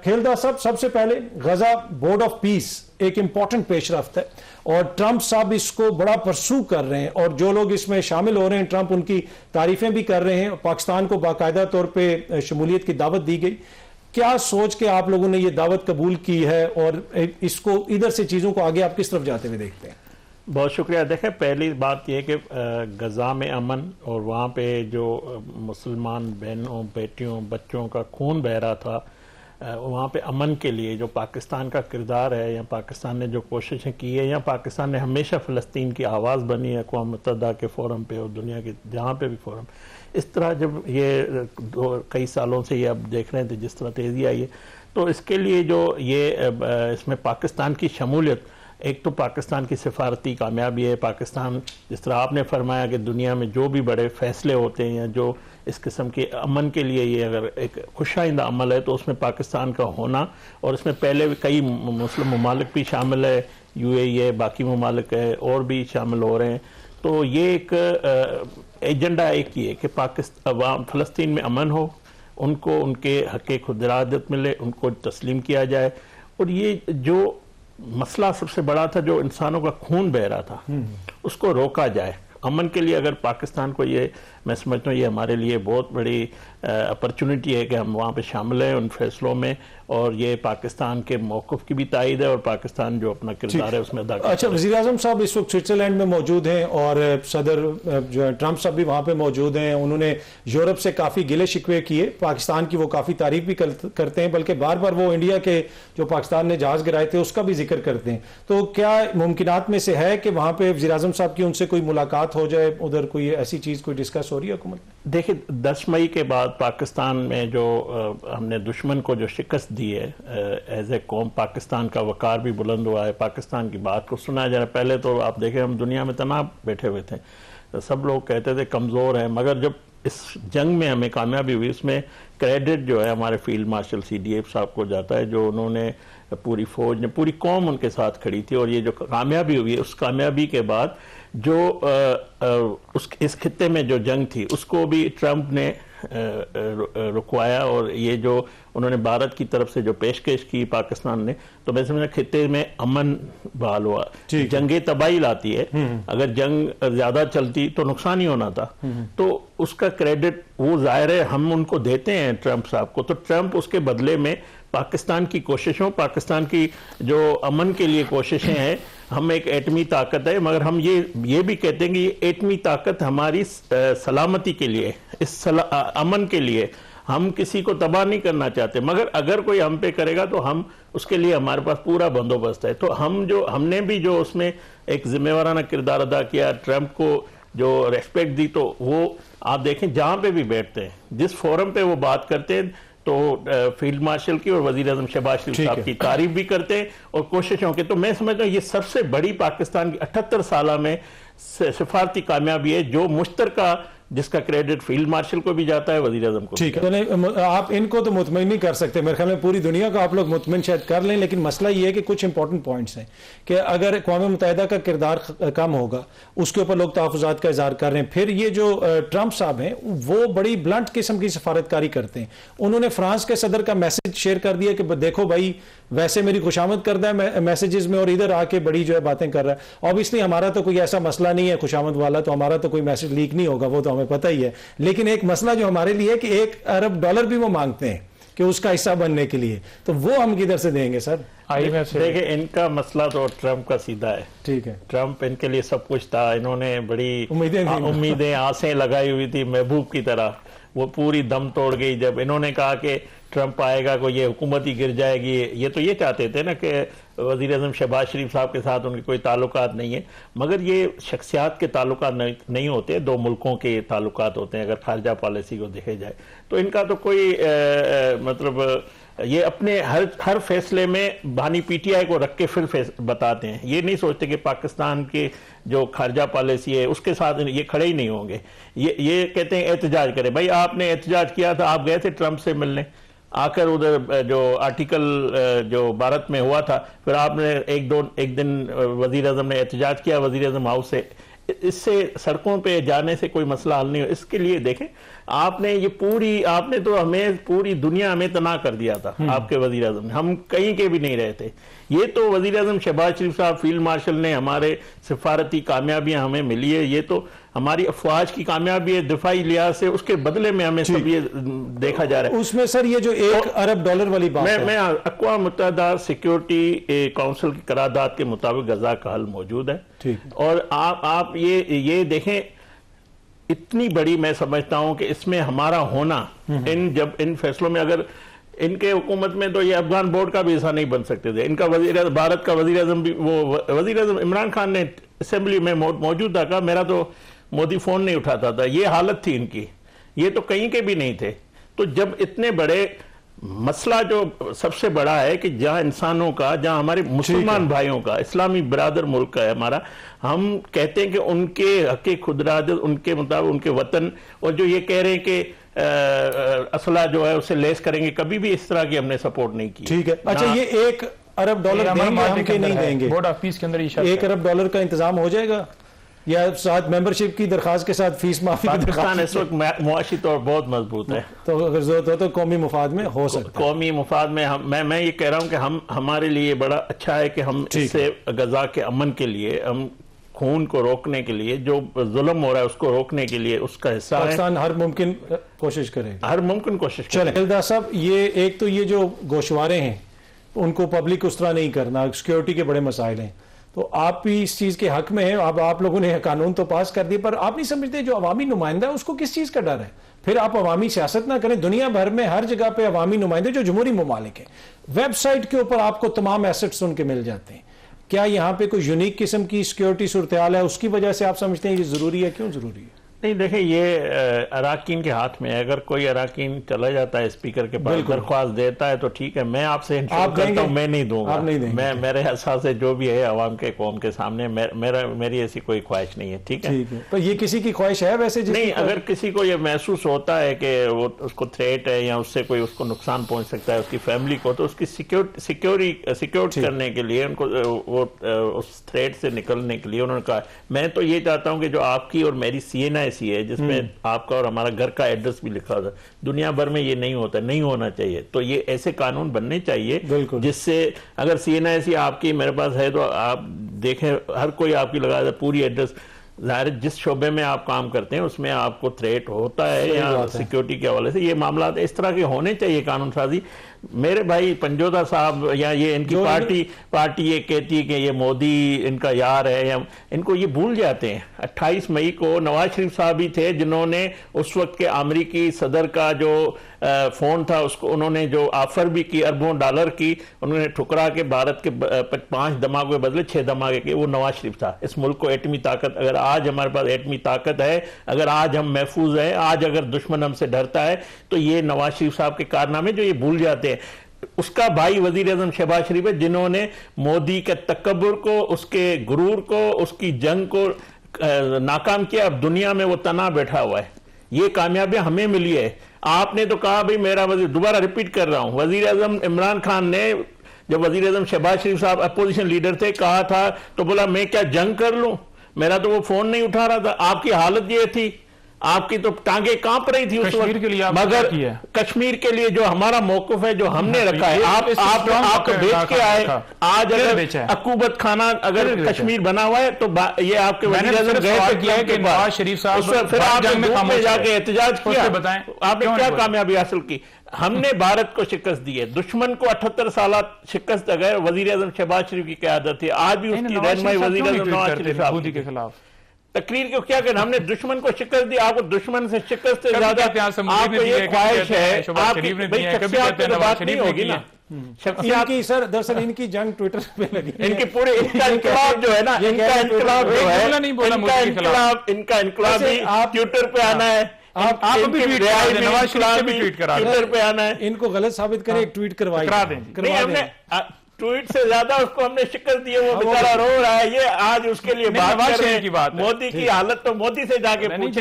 کھیلدہ صاحب سب سے پہلے غزہ بورڈ آف پیس ایک امپورٹنٹ پیش رفت ہے اور ٹرمپ صاحب اس کو بڑا پرسو کر رہے ہیں اور جو لوگ اس میں شامل ہو رہے ہیں ٹرمپ ان کی تعریفیں بھی کر رہے ہیں. پاکستان کو باقاعدہ طور پہ شمولیت کی دعوت دی گئی. کیا سوچ کے آپ لوگوں نے یہ دعوت قبول کی ہے اور اس کو ادھر سے چیزوں کو آگے آپ کس طرف جاتے ہوئے دیکھتے ہیں؟ بہت شکریہ. دیکھیں پہلی بات یہ کہ غزہ میں امن اور وہاں پہ جو مسلمان بہنوں بیٹیوں بچوں کا خون بہہ رہا تھا وہاں پہ امن کے لیے جو پاکستان کا کردار ہے یا پاکستان نے جو کوششیں کی ہے یا پاکستان نے ہمیشہ فلسطین کی آواز بنی ہے اقوام متحدہ کے فورم پہ اور دنیا کے جہاں پہ بھی فورم. اس طرح جب یہ کئی سالوں سے یہ اب دیکھ رہے تھے جس طرح تیزی آئی ہے تو اس کے لیے جو یہ اس میں پاکستان کی شمولیت ایک تو پاکستان کی سفارتی کامیابی ہے. پاکستان جس طرح آپ نے فرمایا کہ دنیا میں جو بھی بڑے فیصلے ہوتے ہیں یا جو اس قسم کے امن کے لیے یہ اگر ایک خوش آئندہ عمل ہے تو اس میں پاکستان کا ہونا اور اس میں پہلے کئی مسلم ممالک بھی شامل ہے UAE ہے باقی ممالک ہے اور بھی شامل ہو رہے ہیں. تو یہ ایک ایجنڈا ایک ہی ہے کہ پاکستان فلسطین میں امن ہو ان کو ان کے حق خود ارادت ملے ان کو تسلیم کیا جائے اور یہ جو مسئلہ سب سے بڑا تھا جو انسانوں کا خون بہہ رہا تھا اس کو روکا جائے. امن کے لیے اگر پاکستان کو یہ میں سمجھتا ہوں یہ ہمارے لیے بہت بڑی اپرچونٹی ہے کہ ہم وہاں پہ شامل ہیں ان فیصلوں میں اور یہ پاکستان کے موقف کی بھی تائید ہے اور پاکستان جو اپنا کردار ہے اس میں ادا کرتا ہے. اچھا وزیر اعظم صاحب اس وقت سوئٹزرلینڈ میں موجود ہیں اور صدر جو ہے ٹرمپ صاحب بھی وہاں پہ موجود ہیں. انہوں نے یورپ سے کافی گلے شکوے کیے پاکستان کی وہ کافی تعریف بھی کرتے ہیں بلکہ بار بار وہ انڈیا کے جو پاکستان نے جہاز گرائے تھے اس کا بھی ذکر کرتے ہیں. تو کیا ممکنات میں سے ہے کہ وہاں پہ وزیر اعظم صاحب کی ان سے کوئی ملاقات ہو جائے ادھر کوئی ایسی چیز کوئی ڈسکس ہو رہی ہے حکومت میں؟ دیکھیں 10 مئی کے بعد پاکستان میں جو ہم نے دشمن کو جو شکست دی ہے ایز اے قوم پاکستان کا وقار بھی بلند ہوا ہے پاکستان کی بات کو سنا جا رہا ہے. پہلے تو آپ دیکھیں ہم دنیا میں تنہا بیٹھے ہوئے تھے سب لوگ کہتے تھے کمزور ہیں مگر جب اس جنگ میں ہمیں کامیابی ہوئی اس میں کریڈٹ جو ہے ہمارے فیلڈ مارشل CDF صاحب کو جاتا ہے جو انہوں نے پوری فوج نے پوری قوم ان کے ساتھ کھڑی تھی اور یہ جو کامیابی ہوئی ہے اس کامیابی کے بعد جو اس خطے میں جو جنگ تھی اس کو بھی ٹرمپ نے رکوایا اور یہ جو انہوں نے بھارت کی طرف سے جو پیشکش کی پاکستان نے تو میں سمجھا خطے میں امن بحال ہوا. جنگیں تباہی لاتی ہے اگر جنگ زیادہ چلتی تو نقصان ہی ہونا تھا تو اس کا کریڈٹ وہ ظاہر ہے ہم ان کو دیتے ہیں ٹرمپ صاحب کو. تو ٹرمپ اس کے بدلے میں پاکستان کی کوششوں پاکستان کی جو امن کے لیے کوششیں ہیں ہم ایک ایٹمی طاقت ہے مگر ہم یہ بھی کہتے ہیں کہ یہ ایٹمی طاقت ہماری سلامتی کے لیے اس امن کے لیے ہم کسی کو تباہ نہیں کرنا چاہتے مگر اگر کوئی ہم پہ کرے گا تو ہم اس کے لیے ہمارے پاس پورا بندوبست ہے. تو ہم نے بھی جو اس میں ایک ذمہ وارانہ کردار ادا کیا ٹرمپ کو جو ریسپیکٹ دی تو وہ آپ دیکھیں جہاں پہ بھی بیٹھتے ہیں جس فورم پہ وہ بات کرتے ہیں تو فیلڈ مارشل کی اور وزیر اعظم شہباز شریف صاحب کی تعریف بھی کرتے ہیں اور کوششوں کے. تو میں سمجھتا ہوں یہ سب سے بڑی پاکستان کی 78 سالہ میں سفارتی کامیابی ہے جو مشترکہ جس کا کریڈٹ فیلڈ مارشل کو بھی جاتا ہے وزیر اعظم کو. ٹھیک ہے آپ ان کو تو مطمئن نہیں کر سکتے میرے خیال میں پوری دنیا کو آپ لوگ مطمئن شاید کر لیں لیکن مسئلہ یہ ہے کہ کچھ امپورٹنٹ پوائنٹس ہیں کہ اگر اقوام متحدہ کا کردار کم ہوگا اس کے اوپر لوگ تحفظات کا اظہار کر رہے ہیں. پھر یہ جو ٹرمپ صاحب ہیں وہ بڑی بلنٹ قسم کی سفارتکاری کرتے ہیں. انہوں نے فرانس کے صدر کا میسج شیئر کر دیا کہ دیکھو بھائی ویسے میری خوشامد کرتا ہے میسیجز میں اور ادھر آ کے بڑی جو ہے باتیں کر رہا ہے. اوبیسلی ہمارا تو کوئی ایسا مسئلہ نہیں ہے خوشامد والا تو ہمارا تو کوئی میسج لیک نہیں ہوگا وہ تو ہمیں پتہ ہی ہے لیکن ایک مسئلہ جو ہمارے لیے ہے کہ $1 ارب بھی وہ مانگتے ہیں کہ اس کا حصہ بننے کے لیے تو وہ ہم کدھر سے دیں گے سر؟ دیکھیں ان کا مسئلہ تو ٹرمپ کا سیدھا ہے. ٹھیک ہے ٹرمپ ان کے لیے سب کچھ تھا انہوں نے بڑی امیدیں آسیں لگائی ہوئی تھی محبوب کی طرح وہ پوری دم توڑ گئی جب انہوں نے کہا کہ ٹرمپ آئے گا کو یہ حکومت ہی گر جائے گی. یہ تو یہ چاہتے تھے نا کہ وزیر اعظم شہباز شریف صاحب کے ساتھ ان کے کوئی تعلقات نہیں ہیں مگر یہ شخصیات کے تعلقات نہیں ہوتے دو ملکوں کے تعلقات ہوتے ہیں اگر خارجہ پالیسی کو دیکھے جائے تو ان کا تو کوئی مطلب یہ اپنے ہر فیصلے میں بانی PTI کو رکھ کے پھر بتاتے ہیں. یہ نہیں سوچتے کہ پاکستان کے جو خارجہ پالیسی ہے اس کے ساتھ یہ کھڑے ہی نہیں ہوں گے. یہ کہتے ہیں احتجاج کریں. بھائی آپ نے احتجاج کیا تھا آپ گئے تھے ٹرمپ سے ملنے آ کر ادھر جو آرٹیکل جو بھارت میں ہوا تھا پھر آپ نے ایک دن وزیر اعظم نے احتجاج کیا وزیر اعظم ہاؤس سے اس سے سڑکوں پہ جانے سے کوئی مسئلہ حل نہیں ہو. اس کے لیے دیکھیں آپ نے تو ہمیں پوری دنیا میں تناع کر دیا تھا آپ کے وزیر اعظم نے, ہم کہیں کے بھی نہیں رہے تھے. یہ تو وزیر اعظم شہباز شریف صاحب فیلڈ مارشل نے ہمارے سفارتی کامیابیاں ہمیں ملی ہے, یہ تو ہماری افواج کی کامیابی ہے دفاعی لحاظ سے, اس کے بدلے میں ہمیں سب یہ دیکھا جا رہا ہے. اس میں سر یہ جو $1 ارب والی بات ہے, میں اقوام متحدہ سیکیورٹی کونسل کی قرارداد کے مطابق غزہ کا حل موجود ہے, اور آپ یہ دیکھیں اتنی بڑی میں سمجھتا ہوں کہ اس میں ہمارا ہونا جب ان فیصلوں میں, اگر ان کے حکومت میں تو یہ افغان بورڈ کا بھی حصہ نہیں بن سکتے تھے. ان کا بھارت کا وزیر اعظم بھی, وہ وزیر اعظم عمران خان نے اسمبلی میں موجود تھا, کہا میرا تو مودی فون نہیں اٹھاتا تھا. یہ حالت تھی ان کی, یہ تو کہیں کے بھی نہیں تھے. تو جب اتنے بڑے مسئلہ جو سب سے بڑا ہے کہ جہاں انسانوں کا, جہاں ہمارے مسلمان بھائیوں کا, اسلامی برادر ملک کا ہے ہمارا, ہم کہتے ہیں کہ ان کے حق خود ارادت, ان کے مطابق ان کے وطن, اور جو یہ کہہ رہے ہیں کہ اسلحہ جو ہے اسے لیس کریں گے, کبھی بھی اس طرح کی ہم نے سپورٹ نہیں کی. ٹھیک ہے, اچھا یہ $1 ارب دیں گے ہم کہ نہیں دیں گے؟ بورڈ آف پیس کے اندر $1 ارب کا انتظام ہو جائے گا, یا ساتھ ممبرشپ کی درخواست کے ساتھ فیس معافی کی پاکستان اس وقت معاشی طور بہت مضبوط ہے, تو اگر ضرورت ہو تو قومی مفاد میں ہو سکتا ہے. قومی مفاد میں میں یہ کہہ رہا ہوں کہ ہمارے لیے بڑا اچھا ہے کہ ہم اس سے غزہ کے امن کے لیے, ہم خون کو روکنے کے لیے, جو ظلم ہو رہا ہے اس کو روکنے کے لیے اس کا حصہ ہے. پاکستان ہر ممکن کوشش کرے گا, ہر ممکن کوشش کرے. چلیں الداز صاحب, یہ ایک تو یہ جو گوشوارے ہیں ان کو پبلک اس طرح نہیں کرنا, سیکیورٹی کے بڑے مسائل ہیں, تو آپ بھی اس چیز کے حق میں ہیں. اب آپ لوگوں نے قانون تو پاس کر دیا, پر آپ نہیں سمجھتے جو عوامی نمائندہ ہے اس کو کس چیز کا ڈر ہے؟ پھر آپ عوامی سیاست نہ کریں. دنیا بھر میں ہر جگہ پہ عوامی نمائندے جو جمہوری ممالک ہیں, ویب سائٹ کے اوپر آپ کو تمام ایسٹس ان کے مل جاتے ہیں. کیا یہاں پہ کوئی یونیک قسم کی سیکیورٹی صورتحال ہے, اس کی وجہ سے آپ سمجھتے ہیں یہ ضروری ہے؟ کیوں ضروری ہے؟ نہیں دیکھیں, یہ اراکین کے ہاتھ میں ہے. اگر کوئی اراکین چلا جاتا ہے اسپیکر کے پاس, درخواست دیتا ہے تو ٹھیک ہے, میں آپ سے انشور کرتا ہوں میں نہیں دوں گا. میں میرے حساب سے جو بھی ہے عوام کے قوم کے سامنے, میری ایسی کوئی خواہش نہیں ہے. ٹھیک ہے, پر یہ کسی کی خواہش ہے ویسے؟ نہیں, اگر کسی کو یہ محسوس ہوتا ہے کہ وہ اس کو تھریٹ ہے یا اس سے کوئی اس کو نقصان پہنچ سکتا ہے اس کی فیملی کو, تو اس کی سیکیور کرنے کے لیے ان کو وہ اس تھریٹ سے نکلنے کے لیے انہوں نے کہا. میں تو یہ چاہتا ہوں کہ جو آپ کی اور میری CNI ایسی ہے جس میں آپ کا اور ہمارا گھر کا ایڈریس بھی لکھا ہوتا ہے, دنیا بھر میں یہ نہیں ہوتا, نہیں ہونا چاہیے. تو یہ ایسے قانون بننے چاہیے جس سے اگر CNI ایسی آپ کی میرے پاس ہے تو آپ دیکھیں ہر کوئی آپ کی لگا دے پوری ایڈریس. ظاہر جس شعبے میں آپ کام کرتے ہیں اس میں آپ کو تھریٹ ہوتا ہے یا سیکیورٹی کے حوالے سے, یہ معاملات اس طرح کے ہونے چاہیے قانون سازی. میرے بھائی پنجوتا صاحب یا یہ ان کی پارٹی یہ کہتی ہے کہ یہ مودی ان کا یار ہے, یا ان کو یہ بھول جاتے ہیں. 28 مئی کو نواز شریف صاحب ہی تھے جنہوں نے اس وقت کے امریکی صدر کا جو فون تھا اس کو انہوں نے جو آفر بھی کی اربوں ڈالر کی, انہوں نے ٹھکرا کے بھارت کے 5 دھماکوں کے بدلے 6 دھماکے کے. وہ نواز شریف تھا. اس ملک کو ایٹمی طاقت, اگر آج ہمارے پاس ایٹمی طاقت ہے, اگر آج ہم محفوظ ہیں, آج اگر دشمن ہم سے ڈرتا ہے, تو یہ نواز شریف صاحب کے کارنامے جو یہ بھول جاتے ہیں. اس کا بھائی وزیر اعظم شہباز شریف ہے جنہوں نے مودی کے تکبر کو, اس کے غرور کو, اس کی جنگ کو ناکام کیا. اب دنیا میں وہ تنا بیٹھا ہوا ہے. یہ کامیابی ہمیں ملی ہے. آپ نے تو کہا بھئی میرا وزیر, دوبارہ ریپیٹ کر رہا ہوں, وزیر اعظم عمران خان نے جب وزیر اعظم شہباز شریف صاحب اپوزیشن لیڈر تھے کہا تھا تو بولا میں کیا جنگ کر لوں, میرا تو وہ فون نہیں اٹھا رہا تھا. آپ کی حالت یہ تھی, آپ کی تو ٹانگیں کانپ رہی تھی اس وقت. مگر کشمیر کے لیے جو ہمارا موقف ہے, جو ہم نے رکھا ہے, آپ کو بیچ کے آئے. آج اگر عقوبت خانہ اگر کشمیر بنا ہوا ہے تو یہ آپ کے وزیر اعظم گئے کہ نواز شریف صاحب پھر آپ نے جا کے احتجاج کیا, آپ نے کیا کامیابی حاصل کی؟ ہم نے بھارت کو شکست دی ہے. دشمن کو 78 سالہ شکست اگر وزیر اعظم شہباز شریف کی قیادت تھی, آج بھی اس کی رہنمائی وزیر اعظم نواز شریف صاحب کے خلاف. تقریر کو کیا کرنا, ہم نے دشمن کو شکست دی. آپ کو دشمن سے شکست سے زیادہ آپ کو یہ خواہش ہے, آپ کی شخصیات پہ تو بات نہیں ہوگی نا. شخصیات کی سر دراصل ان کی جنگ ٹویٹر پہ لگی, ان کی پورے ان کا انقلاب جو ہے نا, ان کا انقلاب جو ہے, ان کا انقلاب بھی ٹویٹر پہ آنا ہے. آپ بھی ٹویٹر پہ آنا ہے. ان کو غلط ثابت کریں, ایک ٹویٹ کروائی ٹویٹ سے زیادہ اس کو ہم نے شکست دی ہے. وہ بیچارہ رو رہا ہے. یہ آج اس کے لیے بات کر رہے ہیں. مودی کی حالت تو مودی سے جا کے پوچھیں.